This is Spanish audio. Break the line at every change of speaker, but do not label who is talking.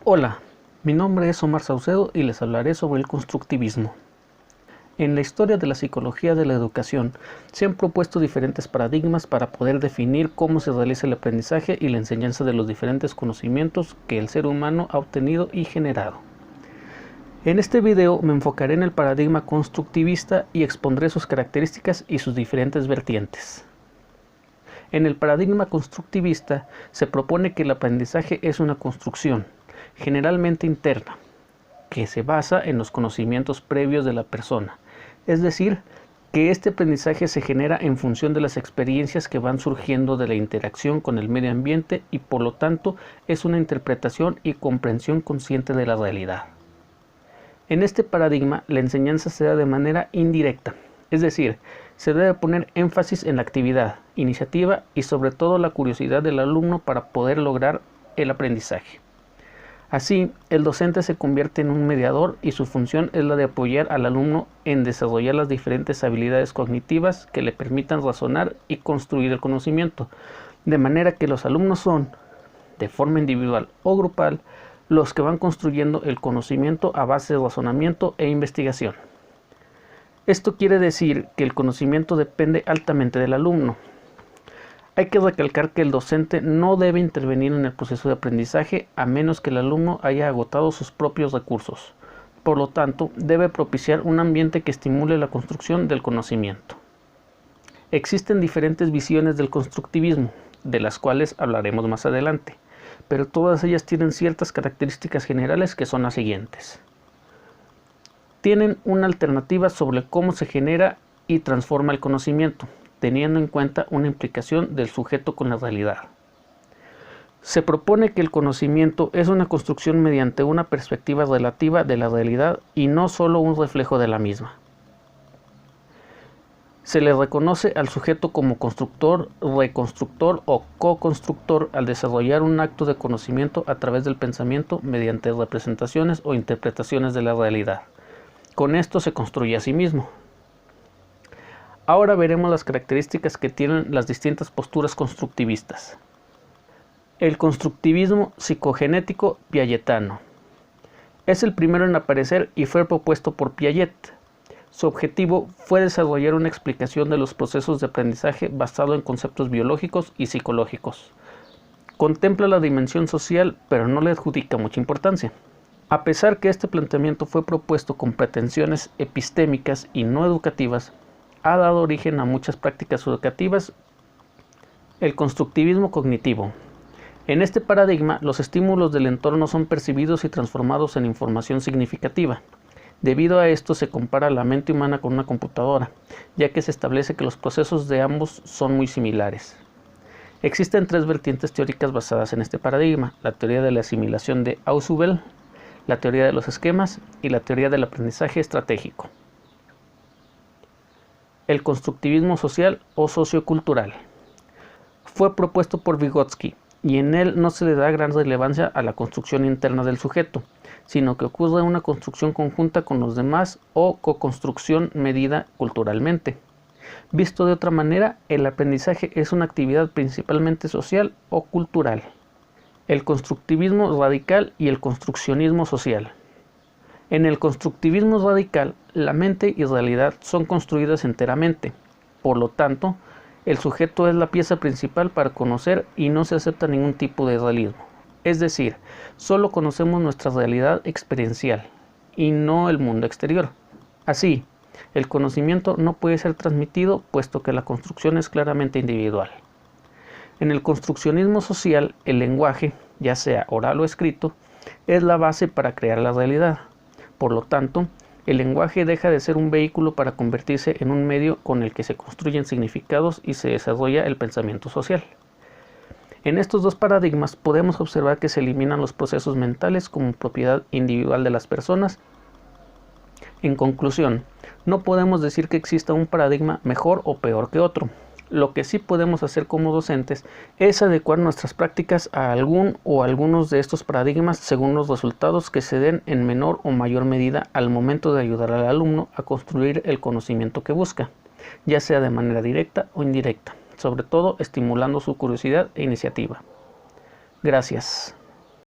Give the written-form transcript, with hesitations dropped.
Hola, mi nombre es Omar Saucedo y les hablaré sobre el constructivismo. En la historia de la psicología de la educación se han propuesto diferentes paradigmas para poder definir cómo se realiza el aprendizaje y la enseñanza de los diferentes conocimientos que el ser humano ha obtenido y generado. En este video me enfocaré en el paradigma constructivista y expondré sus características y sus diferentes vertientes. En el paradigma constructivista se propone que el aprendizaje es una construcción, generalmente interna, que se basa en los conocimientos previos de la persona, es decir, que este aprendizaje se genera en función de las experiencias que van surgiendo de la interacción con el medio ambiente y por lo tanto es una interpretación y comprensión consciente de la realidad. En este paradigma la enseñanza se da de manera indirecta, es decir, se debe poner énfasis en la actividad, iniciativa y sobre todo la curiosidad del alumno para poder lograr el aprendizaje. Así, el docente se convierte en un mediador y su función es la de apoyar al alumno en desarrollar las diferentes habilidades cognitivas que le permitan razonar y construir el conocimiento, de manera que los alumnos son, de forma individual o grupal, los que van construyendo el conocimiento a base de razonamiento e investigación. Esto quiere decir que el conocimiento depende altamente del alumno. Hay que recalcar que el docente no debe intervenir en el proceso de aprendizaje a menos que el alumno haya agotado sus propios recursos. Por lo tanto, debe propiciar un ambiente que estimule la construcción del conocimiento. Existen diferentes visiones del constructivismo, de las cuales hablaremos más adelante, pero todas ellas tienen ciertas características generales que son las siguientes. Tienen una alternativa sobre cómo se genera y transforma el conocimiento, teniendo en cuenta una implicación del sujeto con la realidad. Se propone que el conocimiento es una construcción mediante una perspectiva relativa de la realidad y no solo un reflejo de la misma. Se le reconoce al sujeto como constructor, reconstructor o co-constructor al desarrollar un acto de conocimiento a través del pensamiento mediante representaciones o interpretaciones de la realidad. Con esto se construye a sí mismo. Ahora veremos las características que tienen las distintas posturas constructivistas. El constructivismo psicogenético piagetano. Es el primero en aparecer y fue propuesto por Piaget. Su objetivo fue desarrollar una explicación de los procesos de aprendizaje basado en conceptos biológicos y psicológicos. Contempla la dimensión social, pero no le adjudica mucha importancia. A pesar que este planteamiento fue propuesto con pretensiones epistémicas y no educativas, ha dado origen a muchas prácticas educativas. El constructivismo cognitivo. En este paradigma, los estímulos del entorno son percibidos y transformados en información significativa. Debido a esto, se compara la mente humana con una computadora, ya que se establece que los procesos de ambos son muy similares. Existen tres vertientes teóricas basadas en este paradigma: la teoría de la asimilación de Ausubel, la teoría de los esquemas y la teoría del aprendizaje estratégico. El constructivismo social o sociocultural. Fue propuesto por Vygotsky y en él no se le da gran relevancia a la construcción interna del sujeto, sino que ocurre una construcción conjunta con los demás o co-construcción medida culturalmente. Visto de otra manera, el aprendizaje es una actividad principalmente social o cultural. El constructivismo radical y el construccionismo social. En el constructivismo radical, la mente y realidad son construidas enteramente. Por lo tanto, el sujeto es la pieza principal para conocer y no se acepta ningún tipo de realismo. Es decir, solo conocemos nuestra realidad experiencial y no el mundo exterior. Así, el conocimiento no puede ser transmitido puesto que la construcción es claramente individual. En el construccionismo social, el lenguaje, ya sea oral o escrito, es la base para crear la realidad. Por lo tanto, el lenguaje deja de ser un vehículo para convertirse en un medio con el que se construyen significados y se desarrolla el pensamiento social. En estos dos paradigmas podemos observar que se eliminan los procesos mentales como propiedad individual de las personas. En conclusión, no podemos decir que exista un paradigma mejor o peor que otro. Lo que sí podemos hacer como docentes es adecuar nuestras prácticas a algún o algunos de estos paradigmas según los resultados que se den en menor o mayor medida al momento de ayudar al alumno a construir el conocimiento que busca, ya sea de manera directa o indirecta, sobre todo estimulando su curiosidad e iniciativa. Gracias.